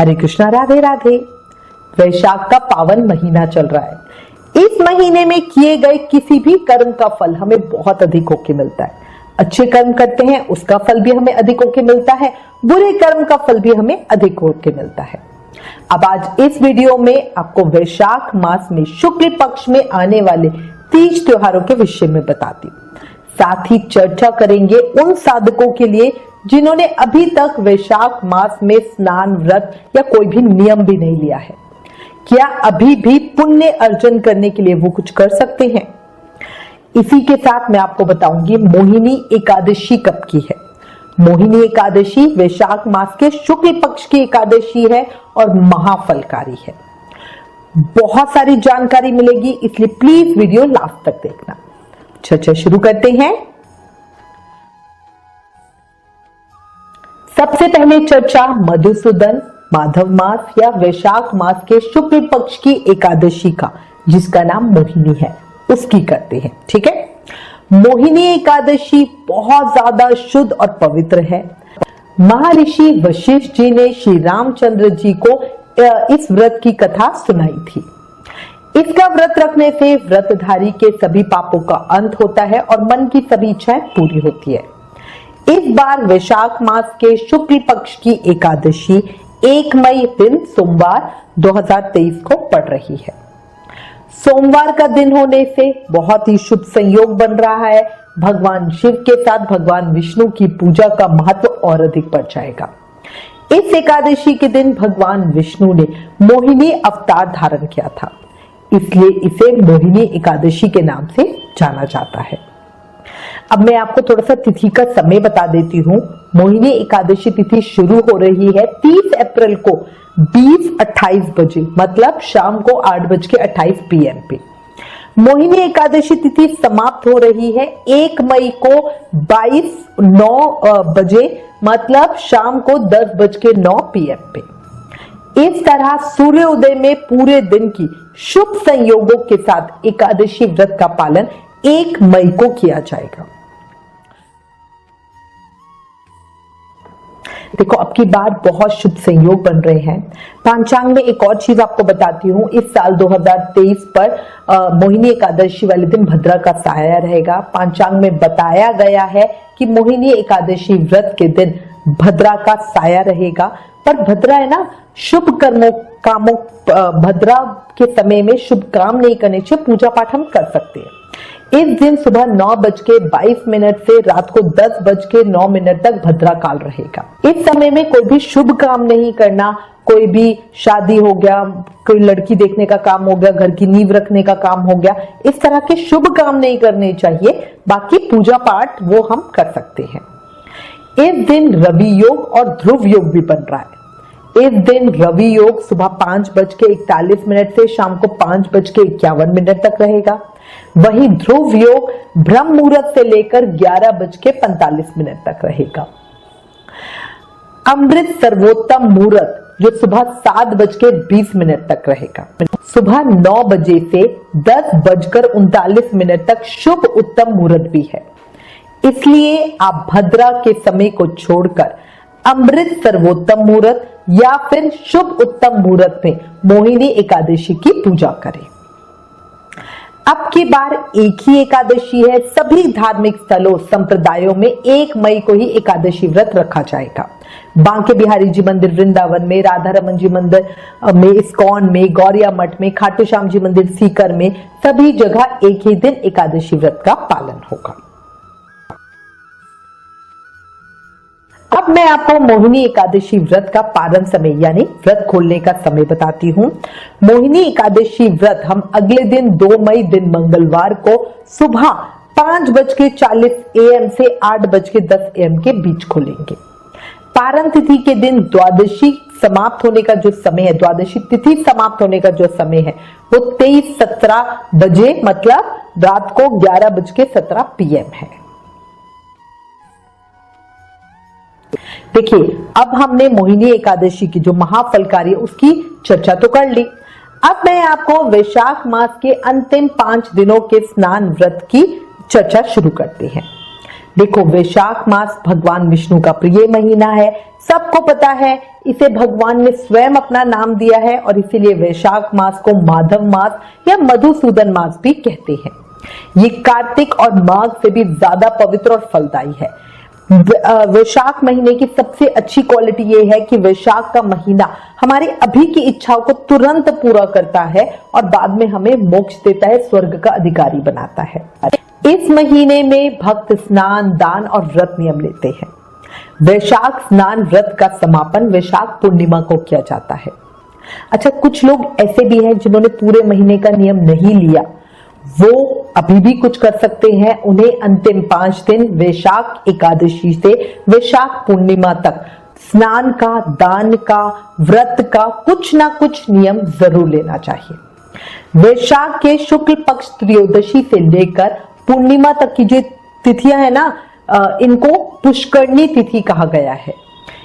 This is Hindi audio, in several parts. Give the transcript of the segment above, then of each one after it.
हरे कृष्णा, राधे राधे। वैशाख का पावन महीना चल रहा है। इस महीने में किए गए किसी भी कर्म का फल हमें बहुत अधिक होके मिलता है। अच्छे कर्म करते हैं उसका फल भी हमें अधिक होके मिलता है, बुरे कर्म का फल भी हमें अधिक होके मिलता है। अब आज इस वीडियो में आपको वैशाख मास में शुक्ल पक्ष में आने वाले तीज त्योहारों के विषय में बताती हूँ। साथ ही चर्चा करेंगे उन साधकों के लिए जिन्होंने अभी तक वैशाख मास में स्नान, व्रत या कोई भी नियम भी नहीं लिया है। क्या अभी भी पुण्य अर्जन करने के लिए वो कुछ कर सकते हैं? इसी के साथ मैं आपको बताऊंगी मोहिनी एकादशी कब की है। मोहिनी एकादशी वैशाख मास के शुक्ल पक्ष की एकादशी है और महाफलकारी है। बहुत सारी जानकारी मिलेगी, इसलिए प्लीज वीडियो लास्ट तक देखना। चर्चा शुरू करते हैं। सबसे पहले चर्चा मधुसूदन माधव मास या वैशाख मास के शुक्ल पक्ष की एकादशी का, जिसका नाम मोहिनी है, उसकी करते हैं। ठीक है। मोहिनी एकादशी बहुत ज्यादा शुद्ध और पवित्र है। महर्षि वशिष्ठ जी ने श्री रामचंद्र जी को इस व्रत की कथा सुनाई थी। इसका व्रत रखने से व्रतधारी के सभी पापों का अंत होता है और मन की सभी इच्छाएं पूरी होती है। इस बार वैशाख मास के शुक्ल पक्ष की एकादशी 1 मई दिन सोमवार 2023 को पड़ रही है। सोमवार का दिन होने से बहुत ही शुभ संयोग बन रहा है। भगवान शिव के साथ भगवान विष्णु की पूजा का महत्व और अधिक बढ़ जाएगा। इस एकादशी के दिन भगवान विष्णु ने मोहिनी अवतार धारण किया था, इसलिए इसे मोहिनी एकादशी के नाम से जाना जाता है। अब मैं आपको थोड़ा सा तिथि का समय बता देती हूँ। मोहिनी एकादशी तिथि शुरू हो रही है 30 अप्रैल को 20:28 बजे, मतलब शाम को 8:28 PM पे। मोहिनी एकादशी तिथि समाप्त हो रही है 1 मई को 22:09 बजे, मतलब शाम को 10:09 PM पे। इस तरह सूर्योदय में पूरे दिन की शुभ संयोगों के साथ एकादशी व्रत का पालन 1 मई को किया जाएगा। देखो, अब की बार बहुत शुभ संयोग बन रहे हैं। पंचांग में एक और चीज आपको बताती हूँ। इस साल 2023 पर मोहिनी एकादशी वाले दिन भद्रा का साया रहेगा। पंचांग में बताया गया है कि मोहिनी एकादशी व्रत के दिन भद्रा का साया रहेगा। पर भद्रा है ना, शुभ कामों भद्रा के समय में शुभ काम नहीं करने चाहिए, पूजा पाठ हम कर सकते हैं। इस दिन सुबह 9:22 से रात को 10:09 तक भद्रा काल रहेगा। इस समय में कोई भी शुभ काम नहीं करना। कोई भी शादी हो गया, कोई लड़की देखने का काम हो गया, घर की नींव रखने का काम हो गया, इस तरह के शुभ काम नहीं करने चाहिए। बाकी पूजा पाठ वो हम कर सकते हैं। इस दिन रवि योग और ध्रुव योग भी बन रहा है। इस दिन रवि योग सुबह 5:41 से शाम को 5:51 तक रहेगा। वहीं ध्रुव योग ब्रह्म मुहूर्त से लेकर 11:45 तक रहेगा। अमृत सर्वोत्तम मुहूर्त जो सुबह 7:20 तक रहेगा। सुबह 9 बजे से 10:39 तक शुभ उत्तम मुहूर्त भी है। इसलिए आप भद्रा के समय को छोड़कर अमृत सर्वोत्तम मुहूर्त या फिर शुभ उत्तम मुहूर्त में मोहिनी एकादशी की पूजा करें। अब की बार एक ही एकादशी है। सभी धार्मिक स्थलों संप्रदायों में 1 मई को ही एकादशी व्रत रखा जाएगा। बांके बिहारी जी मंदिर वृंदावन में, राधा रमन जी मंदिर में, इस्कॉन में, गौरिया मठ में, खाटू श्याम जी मंदिर सीकर में, सभी जगह एक ही दिन एकादशी व्रत का पालन होगा। अब मैं आपको मोहिनी एकादशी व्रत का पारण समय यानी व्रत खोलने का समय बताती हूँ। मोहिनी एकादशी व्रत हम अगले दिन 2 मई दिन मंगलवार को सुबह 5:40 AM से 8:10 AM के बीच खोलेंगे। पारण तिथि के दिन द्वादशी समाप्त होने का जो समय है, द्वादशी तिथि समाप्त होने का जो समय है वो 23:17 बजे, मतलब रात को 11:17 PM है। देखिए, अब हमने मोहिनी एकादशी की जो महाफलकारी है उसकी चर्चा तो कर ली। अब मैं आपको वैशाख मास के अंतिम 5 दिनों के स्नान व्रत की चर्चा शुरू करते हैं। देखो, वैशाख मास भगवान विष्णु का प्रिय महीना है, सबको पता है। इसे भगवान ने स्वयं अपना नाम दिया है और इसीलिए वैशाख मास को माधव मास या मधुसूदन मास भी कहते हैं। ये कार्तिक और माघ से भी ज्यादा पवित्र और फलदायी है। वैशाख महीने की सबसे अच्छी क्वालिटी ये है कि वैशाख का महीना हमारी अभी की इच्छाओं को तुरंत पूरा करता है और बाद में हमें मोक्ष देता है, स्वर्ग का अधिकारी बनाता है। इस महीने में भक्त स्नान, दान और व्रत नियम लेते हैं। वैशाख स्नान व्रत का समापन वैशाख पूर्णिमा को किया जाता है। अच्छा, कुछ लोग ऐसे भी हैं जिन्होंने पूरे महीने का नियम नहीं लिया, वो अभी भी कुछ कर सकते हैं। उन्हें अंतिम 5 दिन वैशाख एकादशी से वैशाख पूर्णिमा तक स्नान का, दान का, व्रत का कुछ ना कुछ नियम जरूर लेना चाहिए। वैशाख के शुक्ल पक्ष त्रयोदशी से लेकर पूर्णिमा तक की जो तिथियां है ना, इनको पुष्करणी तिथि कहा गया है।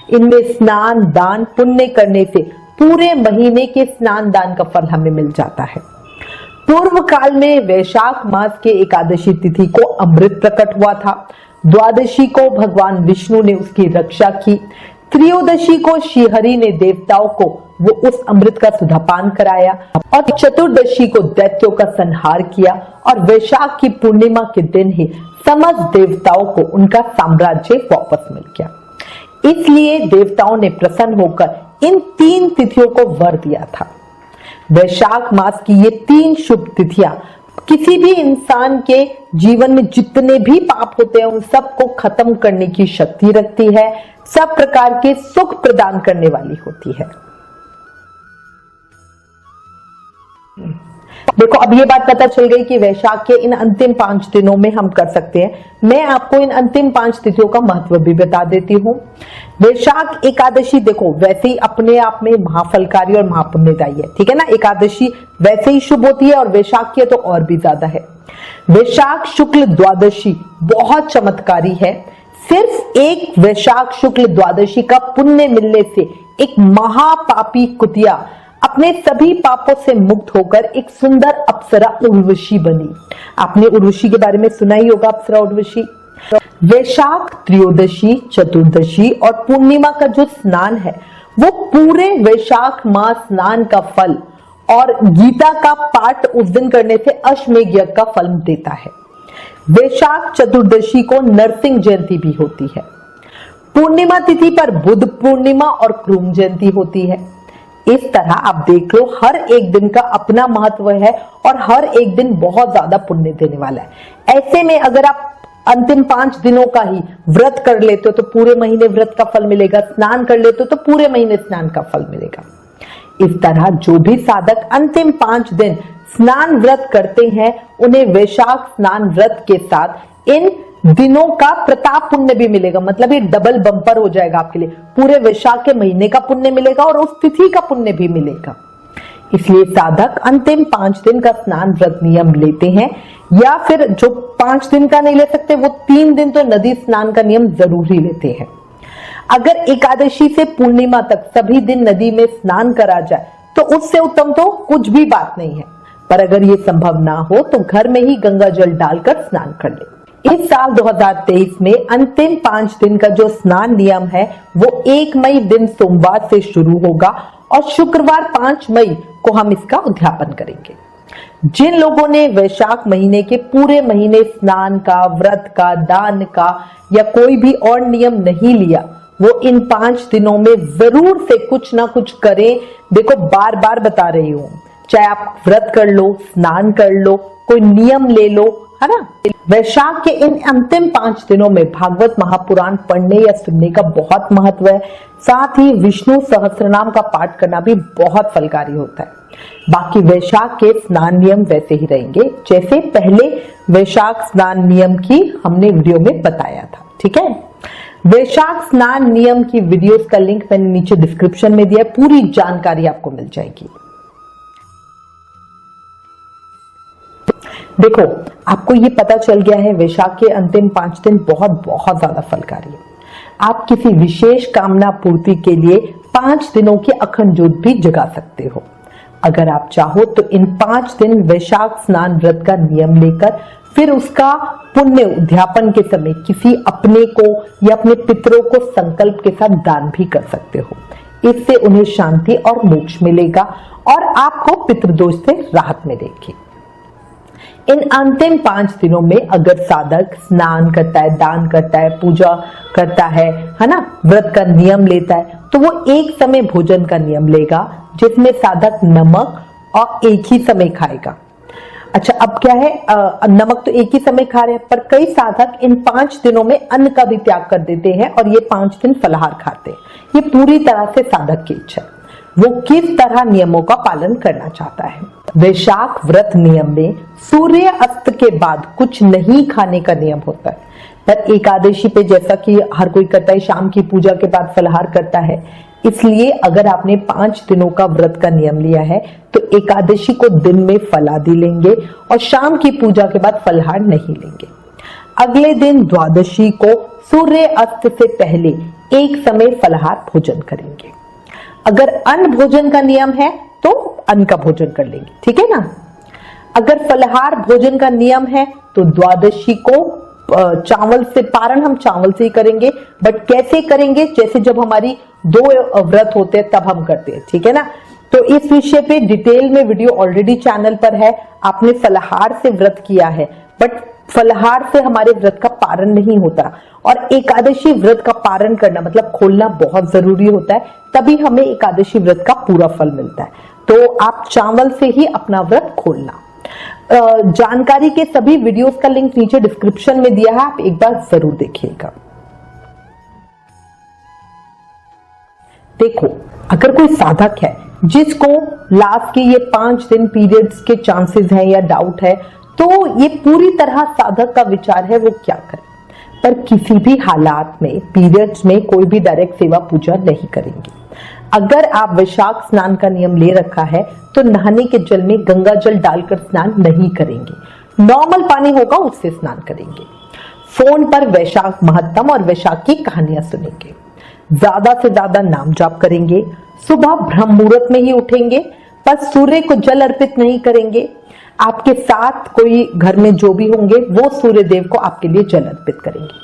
इनमें स्नान, दान, पुण्य करने से पूरे महीने के स्नान दान का फल हमें मिल जाता है। पूर्व काल में वैशाख मास के एकादशी तिथि को अमृत प्रकट हुआ था। द्वादशी को भगवान विष्णु ने उसकी रक्षा की। त्रयोदशी को श्रीहरि ने देवताओं को वो उस अमृत का सुधापान कराया और चतुर्दशी को दैत्यों का संहार किया और वैशाख की पूर्णिमा के दिन ही समस्त देवताओं को उनका साम्राज्य वापस मिल गया। इसलिए देवताओं ने प्रसन्न होकर इन 3 तिथियों को वर दिया था। वैशाख मास की ये 3 शुभ तिथियां किसी भी इंसान के जीवन में जितने भी पाप होते हैं उन सबको खत्म करने की शक्ति रखती है, सब प्रकार के सुख प्रदान करने वाली होती है। देखो, अब ये बात पता चल गई कि वैशाख के इन अंतिम 5 दिनों में हम कर सकते हैं। मैं आपको इन अंतिम 5 तिथियों का महत्व भी बता देती हूँ। वैशाख एकादशी देखो वैसे ही अपने आप में महाफलकारी और महापुण्यदायी है, ठीक है ना। एकादशी वैसे ही शुभ होती है और वैशाख की तो और भी ज्यादा है। वैशाख शुक्ल द्वादशी बहुत चमत्कारी है। सिर्फ एक वैशाख शुक्ल द्वादशी का पुण्य मिलने से एक महापापी कुतिया अपने सभी पापों से मुक्त होकर एक सुंदर अप्सरा उर्वशी बनी। आपने उर्वशी के बारे में सुना ही होगा, अप्सरा उर्वशी। वैशाख त्रयोदशी, चतुर्दशी और पूर्णिमा का जो स्नान है वो पूरे वैशाख मास स्नान का फल और गीता का पाठ उस दिन करने से अश्वमेध यज्ञ का फल देता है। वैशाख चतुर्दशी को नरसिंह जयंती भी होती है। पूर्णिमा तिथि पर बुद्ध पूर्णिमा और क्रूम जयंती होती है। इस तरह आप देख लो, हर एक दिन का अपना महत्व है और हर एक दिन बहुत ज्यादा पुण्य देने वाला है। ऐसे में अगर आप अंतिम 5 दिनों का ही व्रत कर लेते हो तो पूरे महीने व्रत का फल मिलेगा, स्नान कर लेते हो तो पूरे महीने स्नान का फल मिलेगा। इस तरह जो भी साधक अंतिम 5 दिन स्नान व्रत करते हैं उन्हें वैशाख स्नान व्रत के साथ इन दिनों का प्रताप पुण्य भी मिलेगा। मतलब ये डबल बम्पर हो जाएगा आपके लिए। पूरे वैशाख के महीने का पुण्य मिलेगा और उस तिथि का पुण्य भी मिलेगा। इसलिए साधक अंतिम 5 दिन का स्नान व्रत नियम लेते हैं, या फिर जो 5 दिन का नहीं ले सकते वो 3 दिन तो नदी स्नान का नियम जरूर ही लेते हैं। अगर एकादशी से पूर्णिमा तक सभी दिन नदी में स्नान करा जाए तो उससे उत्तम तो कुछ भी बात नहीं है। पर अगर ये संभव ना हो तो घर में ही गंगा जल डालकर स्नान कर ले। इस साल 2023 में अंतिम 5 दिन का जो स्नान नियम है वो 1 मई दिन सोमवार से शुरू होगा और शुक्रवार 5 मई को हम इसका उद्यापन करेंगे। जिन लोगों ने वैशाख महीने के पूरे महीने स्नान का, व्रत का, दान का या कोई भी और नियम नहीं लिया वो इन 5 दिनों में जरूर से कुछ ना कुछ करें। देखो, बार बार बता रही हूं, चाहे आप व्रत कर लो, स्नान कर लो, कोई नियम ले लो, है ना। वैशाख के इन अंतिम 5 दिनों में भागवत महापुराण पढ़ने या सुनने का बहुत महत्व है। साथ ही विष्णु सहस्त्रनाम का पाठ करना भी बहुत फलकारी होता है। बाकी वैशाख के स्नान नियम वैसे ही रहेंगे जैसे पहले वैशाख स्नान नियम की हमने वीडियो में बताया था, ठीक है। वैशाख स्नान नियम की वीडियोस का लिंक मैंने नीचे डिस्क्रिप्शन में दिया है, पूरी जानकारी आपको मिल जाएगी। देखो, आपको ये पता चल गया है वैशाख के अंतिम 5 दिन बहुत बहुत ज्यादा फलकारी है। आप किसी विशेष कामना पूर्ति के लिए 5 दिनों की अखंड ज्योत भी जगा सकते हो। अगर आप चाहो तो इन 5 दिन वैशाख स्नान व्रत का नियम लेकर फिर उसका पुण्य उद्यापन के समय किसी अपने को या अपने पितरों को संकल्प के साथ दान भी कर सकते हो। इससे उन्हें शांति और मोक्ष मिलेगा और आपको पितृदोष से राहत मिलेगी। इन अंतिम 5 दिनों में अगर साधक स्नान करता है, दान करता है, पूजा करता है ना, व्रत का नियम लेता है, तो वो एक समय भोजन का नियम लेगा जिसमें साधक नमक और एक ही समय खाएगा। अच्छा, अब क्या है, नमक तो एक ही समय खा रहे हैं, पर कई साधक इन 5 दिनों में अन्न का भी त्याग कर देते हैं और ये 5 दिन फलाहार खाते हैं। ये पूरी तरह से साधक की इच्छा, वो किस तरह नियमों का पालन करना चाहता है। वैशाख व्रत नियम में सूर्य अस्त के बाद कुछ नहीं खाने का नियम होता है, पर एकादशी पे जैसा कि हर कोई करता है, शाम की पूजा के बाद फलाहार करता है। इसलिए अगर आपने 5 दिनों का व्रत का नियम लिया है तो एकादशी को दिन में फलादी लेंगे और शाम की पूजा के बाद फलाहार नहीं लेंगे। अगले दिन द्वादशी को सूर्य अस्त से पहले एक समय फलाहार भोजन करेंगे। अगर अन्न भोजन का नियम है तो अन्न का भोजन कर लेंगे, ठीक है ना। अगर फलाहार भोजन का नियम है तो द्वादशी को चावल से, पारण हम चावल से ही करेंगे, बट कैसे करेंगे, जैसे जब हमारी 2 व्रत होते हैं तब हम करते हैं, ठीक है ना। तो इस विषय पे डिटेल में वीडियो ऑलरेडी चैनल पर है। आपने फलाहार से व्रत किया है, बट फलाहार से हमारे व्रत का पारण नहीं होता, और एकादशी व्रत का पारण करना मतलब खोलना बहुत जरूरी होता है, तभी हमें एकादशी व्रत का पूरा फल मिलता है। तो आप चावल से ही अपना व्रत खोलना। जानकारी के सभी वीडियोस का लिंक नीचे डिस्क्रिप्शन में दिया है, आप एक बार जरूर देखिएगा। देखो, अगर कोई साधक है जिसको लास्ट के ये 5 दिन पीरियड्स के चांसेस हैं या डाउट है, तो ये पूरी तरह साधक का विचार है वो क्या करे। पर किसी भी हालात में पीरियड्स में कोई भी डायरेक्ट सेवा पूजा नहीं करेंगे। अगर आप वैशाख स्नान का नियम ले रखा है तो नहाने के जल में गंगा जल डालकर स्नान नहीं करेंगे, नॉर्मल पानी होगा उससे स्नान करेंगे। फोन पर वैशाख महत्तम और वैशाख की कहानियां सुनेंगे, ज्यादा से ज्यादा नाम जाप करेंगे, सुबह ब्रह्म मुहूर्त में ही उठेंगे, पर सूर्य को जल अर्पित नहीं करेंगे। आपके साथ कोई घर में जो भी होंगे वो सूर्य देव को आपके लिए जल अर्पित करेंगे।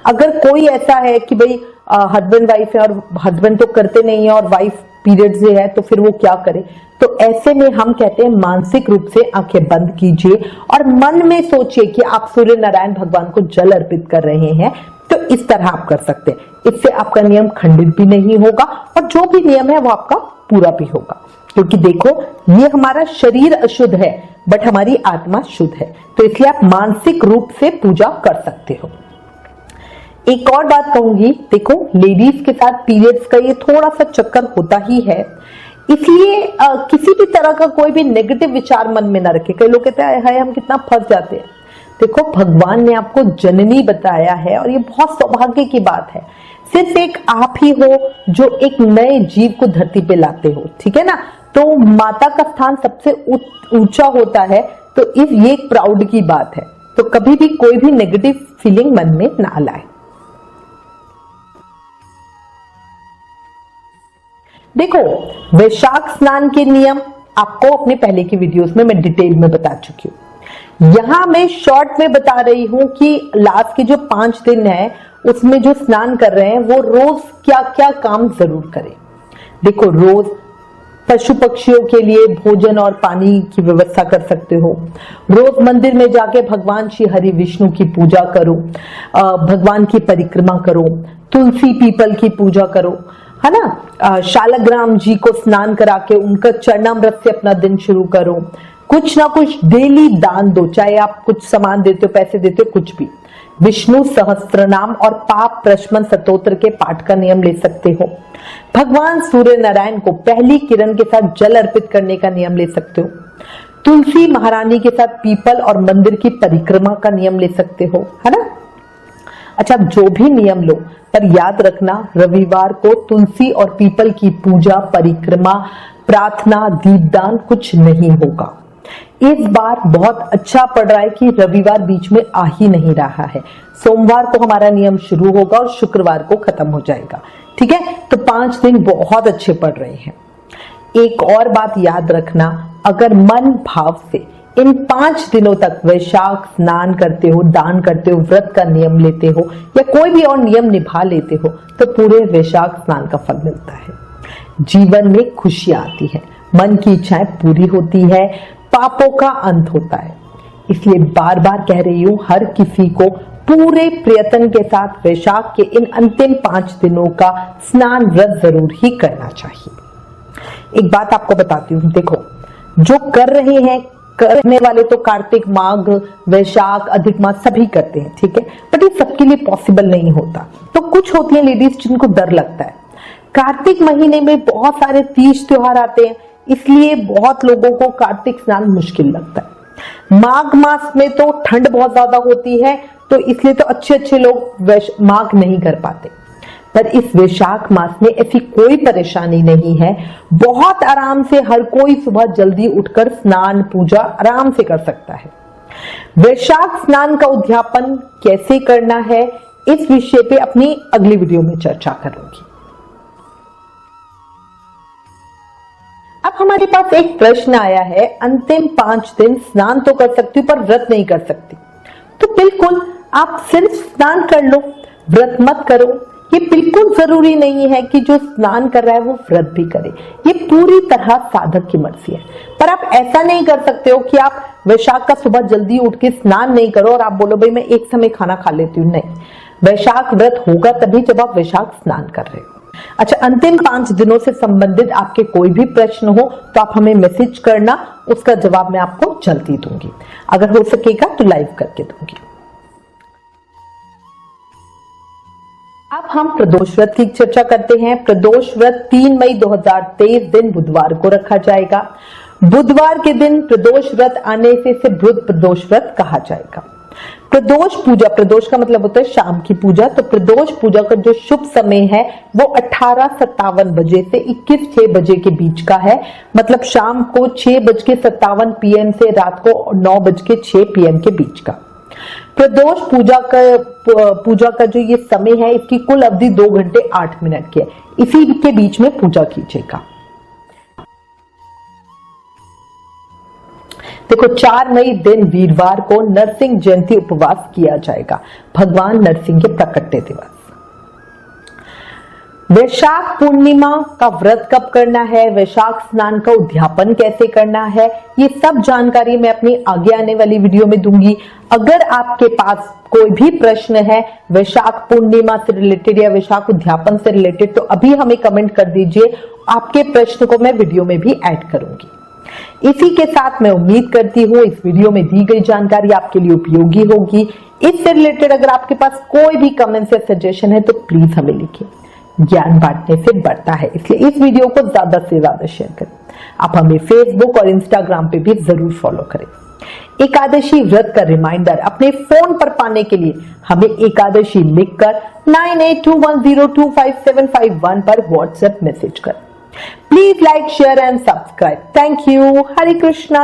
अगर कोई ऐसा है कि भाई हस्बैंड वाइफ है और हस्बैंड तो करते नहीं है और वाइफ पीरियड से है, तो फिर वो क्या करे, तो ऐसे में हम कहते हैं मानसिक रूप से आंखें बंद कीजिए और मन में सोचिए कि आप सूर्य नारायण भगवान को जल अर्पित कर रहे हैं। तो इस तरह आप कर सकते हैं, इससे आपका नियम खंडित भी नहीं होगा और जो भी नियम है वो आपका पूरा भी होगा। क्योंकि देखो, ये हमारा शरीर अशुद्ध है बट हमारी आत्मा शुद्ध है, तो इसलिए आप मानसिक रूप से पूजा कर सकते हो। एक और बात कहूंगी, देखो लेडीज के साथ पीरियड्स का ये थोड़ा सा चक्कर होता ही है, इसलिए किसी भी तरह का कोई भी नेगेटिव विचार मन में ना रखे। कई लोग कहते हैं हाय हम कितना फंस जाते हैं। देखो, भगवान ने आपको जननी बताया है और ये बहुत सौभाग्य की बात है। सिर्फ एक आप ही हो जो एक नए जीव को धरती पे लाते हो, ठीक है ना। तो माता का स्थान सबसे ऊंचा होता है, तो ये एक प्राउड की बात है। तो कभी भी कोई भी नेगेटिव फीलिंग मन में ना लाए। देखो, वैशाख स्नान के नियम आपको अपने पहले की वीडियोस में मैं डिटेल में बता चुकी हूं। यहां मैं शॉर्ट में बता रही हूं कि लास्ट के जो 5 दिन है उसमें जो स्नान कर रहे हैं वो रोज क्या क्या काम जरूर करें। देखो, रोज पशु पक्षियों के लिए भोजन और पानी की व्यवस्था कर सकते हो। रोज मंदिर में जाके भगवान श्री हरि विष्णु की पूजा करो, भगवान की परिक्रमा करो, तुलसी पीपल की पूजा करो, है ना। शालग्राम जी को स्नान करा के उनका चरणामृत से अपना दिन शुरू करो। कुछ ना कुछ डेली दान दो, चाहे आप कुछ सामान देते हो, पैसे देते हो, कुछ भी। विष्णु सहस्त्रनाम और पाप प्रशमन स्तोत्र के पाठ का नियम ले सकते हो। भगवान सूर्य नारायण को पहली किरण के साथ जल अर्पित करने का नियम ले सकते हो। तुलसी महारानी के साथ पीपल और मंदिर की परिक्रमा का नियम ले सकते हो, है ना। अच्छा, जो भी नियम लो, पर याद रखना रविवार को तुलसी और पीपल की पूजा, परिक्रमा, प्रार्थना, दीपदान कुछ नहीं होगा। इस बार बहुत अच्छा पड़ रहा है कि रविवार बीच में आ ही नहीं रहा है। सोमवार को हमारा नियम शुरू होगा और शुक्रवार को खत्म हो जाएगा, ठीक है। तो 5 दिन बहुत अच्छे पड़ रहे हैं। एक और बात याद रखना, अगर मन भाव से इन 5 दिनों तक वैशाख स्नान करते हो, दान करते हो, व्रत का नियम लेते हो या कोई भी और नियम निभा लेते हो तो पूरे वैशाख स्नान का फल मिलता है। जीवन में खुशियां आती है, मन की इच्छाएं पूरी होती है, पापों का अंत होता है। इसलिए बार बार कह रही हूं, हर किसी को पूरे प्रयत्न के साथ वैशाख के इन अंतिम 5 दिनों का स्नान व्रत जरूर ही करना चाहिए। एक बात आपको बताती हूँ, देखो जो कर रहे हैं, करने वाले तो कार्तिक, माघ, वैशाख, अधिक मास सभी करते हैं, ठीक है, बट ये सबके लिए पॉसिबल नहीं होता। तो कुछ होती है लेडीज जिनको डर लगता है। कार्तिक महीने में बहुत सारे तीज त्योहार आते हैं, इसलिए बहुत लोगों को कार्तिक स्नान मुश्किल लगता है। माघ मास में तो ठंड बहुत ज्यादा होती है, तो इसलिए तो अच्छे लोग माघ नहीं कर पाते। पर इस वैशाख मास में ऐसी कोई परेशानी नहीं है, बहुत आराम से हर कोई सुबह जल्दी उठकर स्नान पूजा आराम से कर सकता है। वैशाख स्नान का उद्यापन कैसे करना है, इस विषय पे अपनी अगली वीडियो में चर्चा करूंगी। अब हमारे पास एक प्रश्न आया है, अंतिम 5 दिन स्नान तो कर सकती हूँ पर व्रत नहीं कर सकती। तो बिल्कुल आप सिर्फ स्नान कर लो, व्रत मत करो। ये बिल्कुल जरूरी नहीं है कि जो स्नान कर रहा है वो व्रत भी करे, ये पूरी तरह साधक की मर्जी है। पर आप ऐसा नहीं कर सकते हो कि आप वैशाख का सुबह जल्दी उठ के स्नान नहीं करो और आप बोलो भाई मैं एक समय खाना खा लेती हूँ। नहीं, वैशाख व्रत होगा तभी जब आप वैशाख स्नान कर रहे हो। अच्छा, अंतिम 5 दिनों से संबंधित आपके कोई भी प्रश्न हो तो आप हमें मैसेज करना, उसका जवाब मैं आपको जल्दी दूंगी, अगर हो सकेगा तो लाइव करके दूंगी। अब हम प्रदोष व्रत की चर्चा करते हैं। प्रदोष व्रत 3 मई 2023 दिन बुधवार को रखा जाएगा। बुधवार के दिन प्रदोष व्रत आने से इसे बुध प्रदोष व्रत कहा जाएगा। प्रदोष पूजा, प्रदोष का मतलब होता है शाम की पूजा, तो प्रदोष पूजा का जो शुभ समय है वो 18:57 बजे से 21:06 बजे के बीच का है। मतलब शाम को 6:57 PM से रात को 9:06 PM के बीच का। प्रदोष पूजा का जो ये समय है, इसकी कुल अवधि 2 घंटे 8 मिनट की है। इसी के बीच में पूजा कीजिएगा। देखो, 4 मई दिन वीरवार को नरसिंह जयंती उपवास किया जाएगा, भगवान नरसिंह के प्रकटे दिवस। वैशाख पूर्णिमा का व्रत कब करना है, वैशाख स्नान का उद्यापन कैसे करना है, ये सब जानकारी मैं अपनी आगे आने वाली वीडियो में दूंगी। अगर आपके पास कोई भी प्रश्न है वैशाख पूर्णिमा से रिलेटेड या वैशाख उद्यापन से रिलेटेड, तो अभी हमें कमेंट कर दीजिए, आपके प्रश्न को मैं वीडियो में भी ऐड करूंगी। इसी के साथ मैं उम्मीद करती हूँ इस वीडियो में दी गई जानकारी आपके लिए उपयोगी होगी। इससे रिलेटेड अगर आपके पास कोई भी कमेंट या सजेशन है तो प्लीज हमें लिखिए। ज्ञान बांटने से बढ़ता है, इसलिए इस वीडियो को ज्यादा से ज्यादा शेयर करें। आप हमें फेसबुक और इंस्टाग्राम पे भी जरूर फॉलो करें। एकादशी व्रत का रिमाइंडर अपने फोन पर पाने के लिए हमें एकादशी लिखकर 9821025751 पर व्हाट्सएप मैसेज करें। Please like, share and subscribe. Thank you. Hare Krishna.